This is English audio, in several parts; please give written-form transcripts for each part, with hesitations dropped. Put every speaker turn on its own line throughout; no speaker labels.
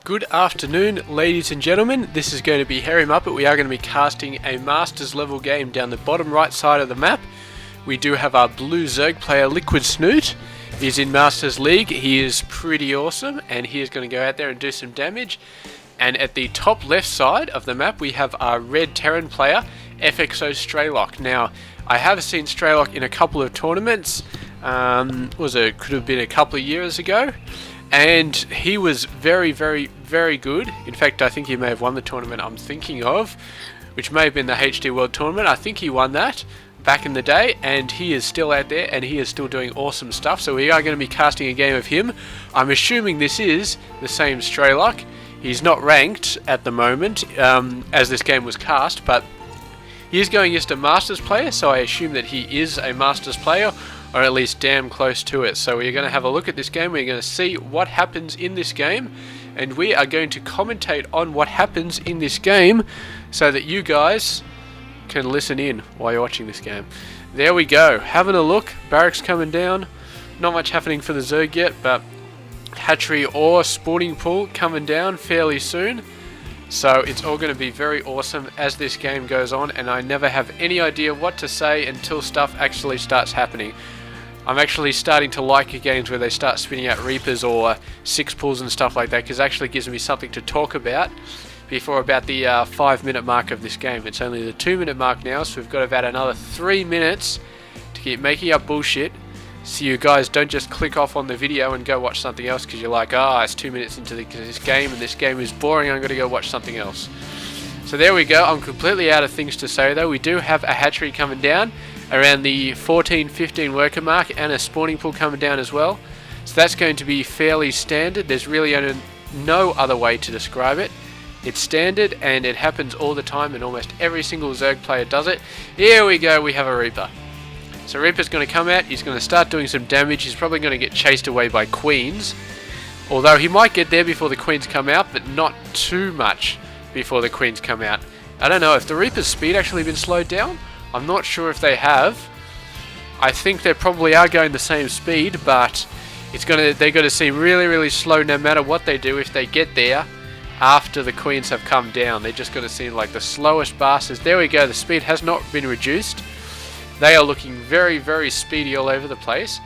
Good afternoon, ladies and gentlemen. This is going to be Harry Muppet. We are going to be casting a Masters level game down the bottom right side of the map. We do have our blue Zerg player, LiquidSnute. He's in Masters League. He is pretty awesome, and he is going to go out there and do some damage. And at the top left side of the map, we have our red Terran player, FXOStrelok. Now, I have seen Strelok in a couple of tournaments. Could have been a couple of years ago. And he was very, very good. In fact, I think he may have won the tournament I'm thinking of, which may have been the HD World Tournament. I think he won that back in the day, and he is still out there, and he is still doing awesome stuff. So we are going to be casting a game of him. I'm assuming this is the same Strelok. He's not ranked at the moment, as this game was cast, but he is going against a Masters player, so I assume that he is a Masters player, or at least damn close to it. So we're going to have a look at this game, we're going to see what happens in this game, and we are going to commentate on what happens in this game so that you guys can listen in while you're watching this game. There we go, having a look, barracks coming down, not much happening for the Zerg yet, but hatchery or spawning pool coming down fairly soon. So it's all going to be very awesome as this game goes on, and I never have any idea what to say until stuff actually starts happening. I'm actually starting to like games where they start spinning out Reapers or six pools and stuff like that, because it actually gives me something to talk about before about the 5-minute mark of this game. It's only the 2-minute mark now, so we've got about another 3 minutes to keep making up bullshit, so you guys don't just click off on the video and go watch something else because you're like, it's 2 minutes into this game and this game is boring, I'm going to go watch something else. So there we go. I'm completely out of things to say though. We do have a hatchery coming down around the 14-15 worker mark, and a spawning pool coming down as well. So that's going to be fairly standard. There's really no other way to describe it. It's standard, and it happens all the time, and almost every single Zerg player does it. Here we go, we have a Reaper. So Reaper's going to come out, he's going to start doing some damage. He's probably going to get chased away by Queens, although he might get there before the Queens come out, but not too much before the Queens come out. I don't know if the Reaper's speed actually been slowed down. I'm not sure if they have. I think they probably are going the same speed, but they're going to seem really slow no matter what they do if they get there after the Queens have come down. They're just going to seem like the slowest bastards. There we go, the speed has not been reduced. They are looking very speedy all over the place.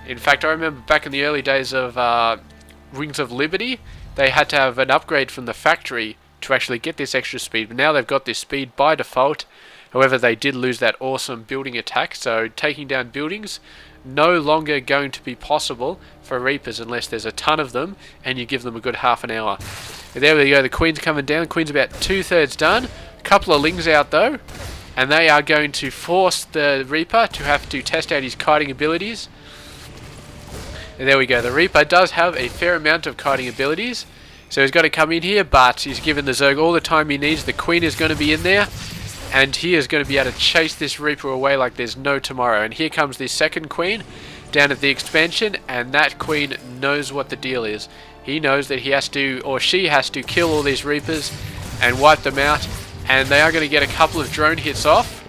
In fact, I remember back in the early days of Wings of Liberty, they had to have an upgrade from the factory to actually get this extra speed, but now they've got this speed by default. However, they did lose that awesome building attack, so taking down buildings no longer going to be possible for Reapers unless there's a ton of them and you give them a good half an hour. And there we go, the Queen's coming down. Queen's about 2/3 done. A couple of Lings out though, and they are going to force the Reaper to have to test out his kiting abilities. And there we go, the Reaper does have a fair amount of kiting abilities, so he's got to come in here, but he's given the Zerg all the time he needs. The Queen is going to be in there, and he is going to be able to chase this Reaper away like there's no tomorrow. And here comes the second Queen down at the expansion, and that Queen knows what the deal is. He knows that he has to, or she has to, kill all these Reapers and wipe them out, and they are going to get a couple of drone hits off.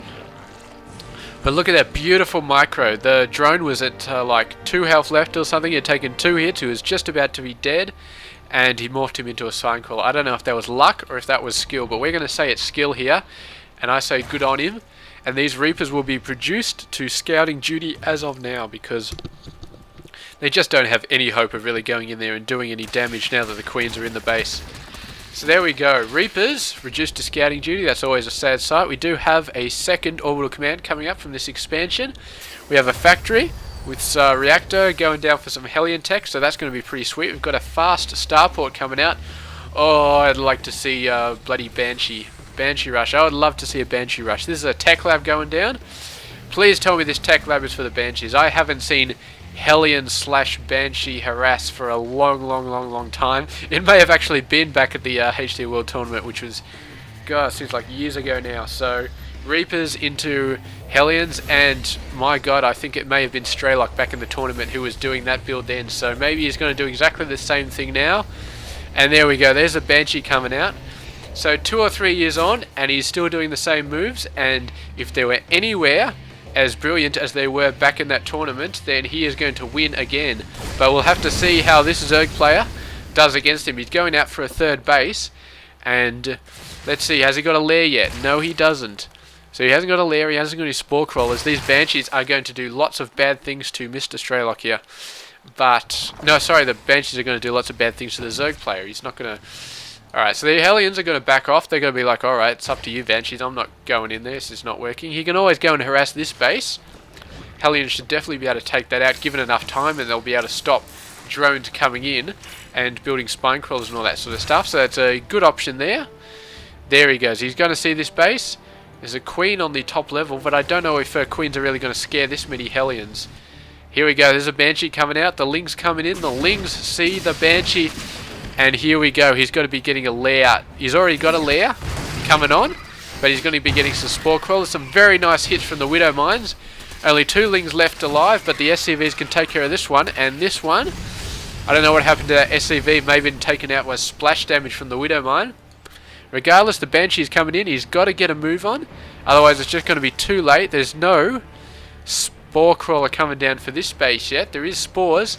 But look at that beautiful micro. The drone was at like 2 health left or something. He had taken 2 hits. He was just about to be dead, and he morphed him into a Signcrawler. I don't know if that was luck or if that was skill, but we're going to say it's skill here. And I say good on him. And these Reapers will be produced to scouting duty as of now, because they just don't have any hope of really going in there and doing any damage now that the Queens are in the base. So there we go, Reapers reduced to scouting duty. That's always a sad sight. We do have a second orbital command coming up from this expansion. We have a factory with reactor going down for some Hellion tech, so that's going to be pretty sweet. We've got a fast starport coming out. Oh, I'd like to see bloody Banshee rush. I would love to see a Banshee rush. This is a tech lab going down. Please tell me this tech lab is for the Banshees. I haven't seen Hellion / Banshee harass for a long time. It may have actually been back at the HD World Tournament, which was, God, seems like years ago now. So Reapers into Hellions, and my God, I think it may have been Strelok back in the tournament who was doing that build then. So maybe he's going to do exactly the same thing now. And there we go, there's a Banshee coming out. So 2 or 3 years on, and he's still doing the same moves, and if they were anywhere as brilliant as they were back in that tournament, then he is going to win again. But we'll have to see how this Zerg player does against him. He's going out for a third base, and let's see, has he got a lair yet? No, he doesn't. So he hasn't got a lair, he hasn't got any spore crawlers. These Banshees are going to do lots of bad things to Mr. Strelok here. But, no, sorry, the Banshees are going to do lots of bad things to the Zerg player. He's not going to... Alright, so the Hellions are going to back off. They're going to be like, alright, it's up to you, Banshees. I'm not going in there. This is not working. He can always go and harass this base. Hellions should definitely be able to take that out, given enough time, and they'll be able to stop drones coming in and building spine crawlers and all that sort of stuff. So that's a good option there. There he goes. He's going to see this base. There's a queen on the top level, but I don't know if queens are really going to scare this many Hellions. Here we go. There's a Banshee coming out. The Lings coming in. The Lings see the Banshee. And here we go. He's got to be getting a lair. He's already got a lair coming on, but he's going to be getting some spore crawlers. Some very nice hits from the Widow Mines. Only 2 Lings left alive, but the SCVs can take care of this one. And this one, I don't know what happened to that SCV. Maybe been taken out with splash damage from the Widow Mine. Regardless, the Banshee's coming in. He's got to get a move on. Otherwise, it's just going to be too late. There's no spore crawler coming down for this base yet. There is spores.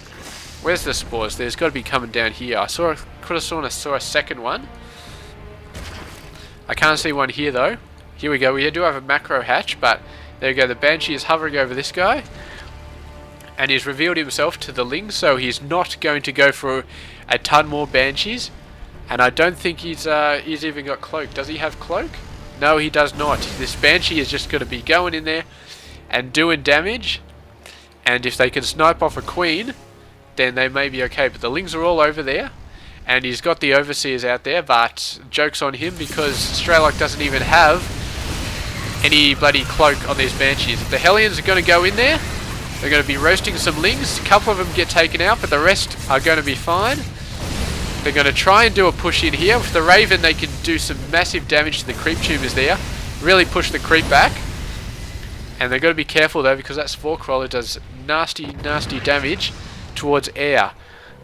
Where's the spores? There's got to be coming down here. I could have sworn I saw a second one. I can't see one here, though. Here we go. We do have a macro hatch, but there you go. The Banshee is hovering over this guy. And he's revealed himself to the Lings, so he's not going to go for a ton more Banshees. And I don't think he's even got Cloak. Does he have Cloak? No, he does not. This Banshee is just going to be going in there and doing damage. And if they can snipe off a Queen, then they may be okay. But the Lings are all over there. And he's got the Overseers out there, but joke's on him because Strelok doesn't even have any bloody Cloak on these Banshees. The Hellions are going to go in there. They're going to be roasting some Lings. A couple of them get taken out, but the rest are going to be fine. They're going to try and do a push in here. With the Raven, they can do some massive damage to the creep tubers there. Really push the creep back. And they've got to be careful, though, because that spore crawler does nasty, nasty damage towards air.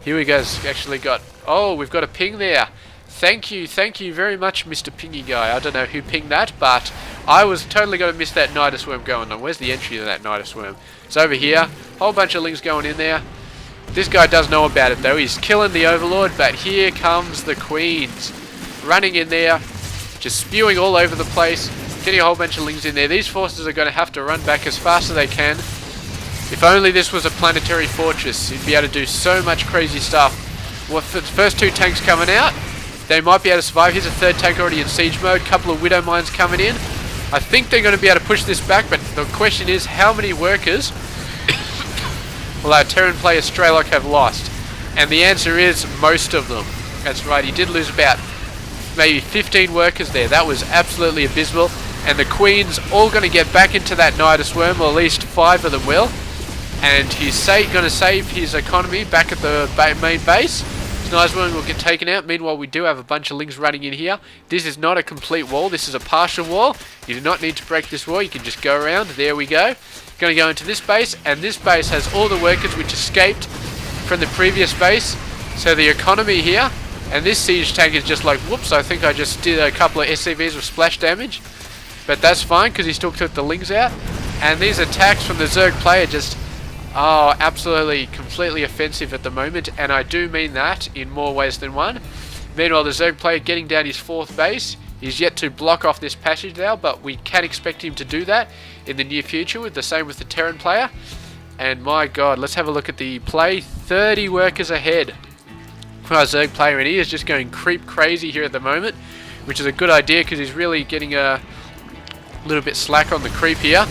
Here we go. It's actually got... Oh, we've got a ping there. Thank you very much, Mr. Pingy guy. I don't know who pinged that, but I was totally going to miss that Nidus Worm going on. Where's the entry to that Nidus Worm? It's over here. Whole bunch of Lings going in there. This guy does know about it, though. He's killing the Overlord, but here comes the Queens. Running in there, just spewing all over the place, getting a whole bunch of Lings in there. These forces are going to have to run back as fast as they can. If only this was a planetary fortress, you'd be able to do so much crazy stuff. Well, for the first 2 tanks coming out, they might be able to survive. Here's a 3rd tank already in siege mode. Couple of Widow Mines coming in. I think they're going to be able to push this back, but the question is how many workers will our Terran player Strelok have lost? And the answer is most of them. That's right, he did lose about maybe 15 workers there. That was absolutely abysmal. And the Queen's all going to get back into that Nidus Worm, or at least 5 of them will. And he's going to save his economy back at the main base. Nidus Worm will get taken out. Meanwhile, we do have a bunch of Lings running in here. This is not a complete wall. This is a partial wall. You do not need to break this wall. You can just go around. There we go. Going to go into this base, and this base has all the workers which escaped from the previous base. So the economy here, and this siege tank is just like, whoops, I think I just did a couple of SCVs with splash damage. But that's fine, because he still took the Lings out. And these attacks from the Zerg player just... Oh, absolutely, completely offensive at the moment, and I do mean that in more ways than one. Meanwhile, the Zerg player getting down his 4th base. He's yet to block off this passage now, but we can expect him to do that in the near future, with the same with the Terran player. And my god, let's have a look at the play. 30 workers ahead for our Zerg player, and he is just going creep crazy here at the moment, which is a good idea because he's really getting a little bit slack on the creep here.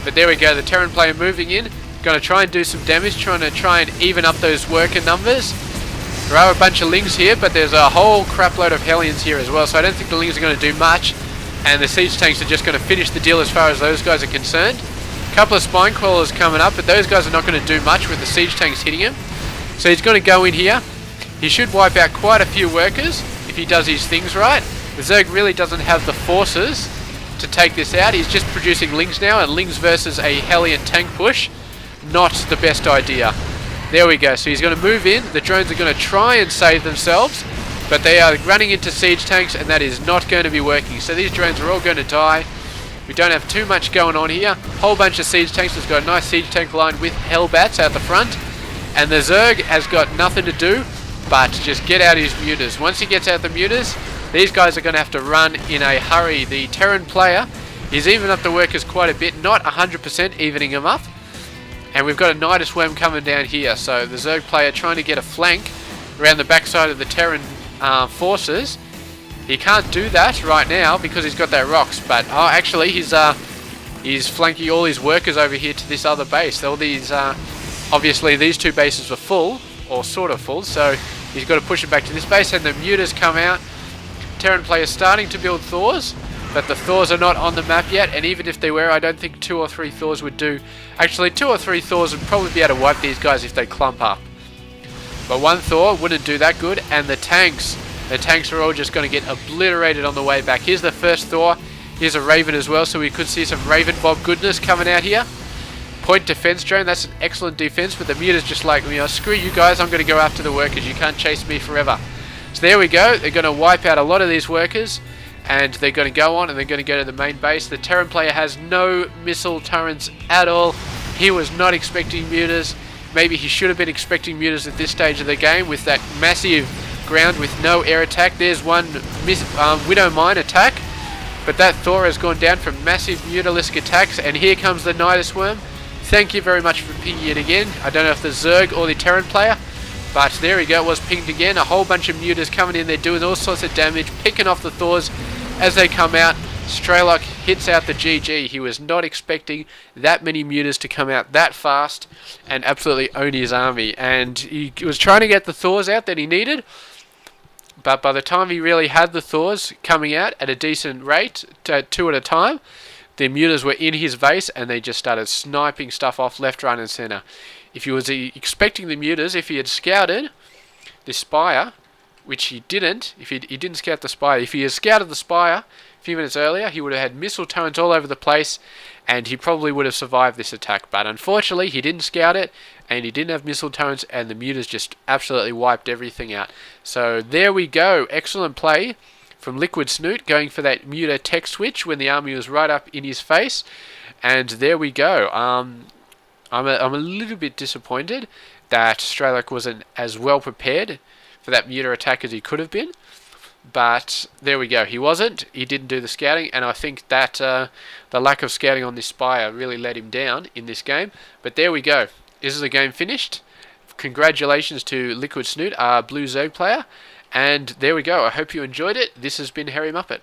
But there we go, the Terran player moving in. Going to try and do some damage, trying to even up those worker numbers. There are a bunch of Lings here, but there's a whole crap load of Hellions here as well, so I don't think the Lings are going to do much, and the siege tanks are just going to finish the deal as far as those guys are concerned. A couple of spine crawlers coming up, but those guys are not going to do much with the siege tanks hitting him. So he's going to go in here. He should wipe out quite a few workers if he does his things right. The Zerg really doesn't have the forces to take this out. He's just producing Lings now, and Lings versus a Hellion tank push. Not the best idea. There we go. So he's going to move in. The drones are going to try and save themselves, but they are running into siege tanks, and that is not going to be working. So these drones are all going to die. We don't have too much going on here. Whole bunch of siege tanks. It's got a nice siege tank line with Hellbats out the front, and the Zerg has got nothing to do but just get out his mutas. Once he gets out the mutas, these guys are going to have to run in a hurry. The Terran player is evening up the workers quite a bit, not 100% evening them up. And we've got a Nidus Worm coming down here, so the Zerg player trying to get a flank around the backside of the Terran forces. He can't do that right now because he's got that rocks, but actually he's flanking all his workers over here to this other base. All these, obviously these two bases were full, or sort of full, so he's got to push it back to this base, and the mutas come out. Terran player starting to build Thors, but the Thors are not on the map yet, and even if they were, I don't think 2 or 3 Thors would do. Actually, 2 or 3 Thors would probably be able to wipe these guys if they clump up. But 1 Thor wouldn't do that good, and the tanks are all just going to get obliterated on the way back. Here's the first Thor. Here's a Raven as well, so we could see some Raven Bob goodness coming out here. Point defense drone, that's an excellent defense, but the muta's just like, screw you guys, I'm going to go after the workers, you can't chase me forever. So there we go, they're going to wipe out a lot of these workers, and they're going to go on and they're going to go to the main base. The Terran player has no missile turrets at all. He was not expecting mutas. Maybe he should have been expecting mutas at this stage of the game with that massive ground with no air attack. There's one Widow Mine attack, but that Thor has gone down from massive mutalisk attacks, and here comes the Nidus Worm. Thank you very much for pinging it again. I don't know if the Zerg or the Terran player, but there we go, it was pinged again. A whole bunch of mutas coming in, they're doing all sorts of damage, picking off the Thors as they come out. Strelok hits out the GG. He was not expecting that many mutas to come out that fast and absolutely own his army. And he was trying to get the Thors out that he needed, but by the time he really had the Thors coming out at a decent rate, 2 at a time, the mutas were in his base and they just started sniping stuff off left, right and centre. If he was expecting the mutas, if he had scouted the Spire, which he didn't, he didn't scout the Spire. If he had scouted the Spire a few minutes earlier, he would have had missile turrets all over the place, and he probably would have survived this attack. But unfortunately, he didn't scout it, and he didn't have missile turrets, and the mutas just absolutely wiped everything out. So there we go. Excellent play from LiquidSnute, going for that muta tech switch when the army was right up in his face. And there we go. I'm a little bit disappointed that Strelok wasn't as well prepared for that muta attack as he could have been. But there we go, he wasn't, he didn't do the scouting, and I think that the lack of scouting on this Spire really let him down in this game. But there we go, this is the game finished. Congratulations to LiquidSnute, our blue Zerg player, and there we go. I hope you enjoyed it. This has been Hairy Muppet.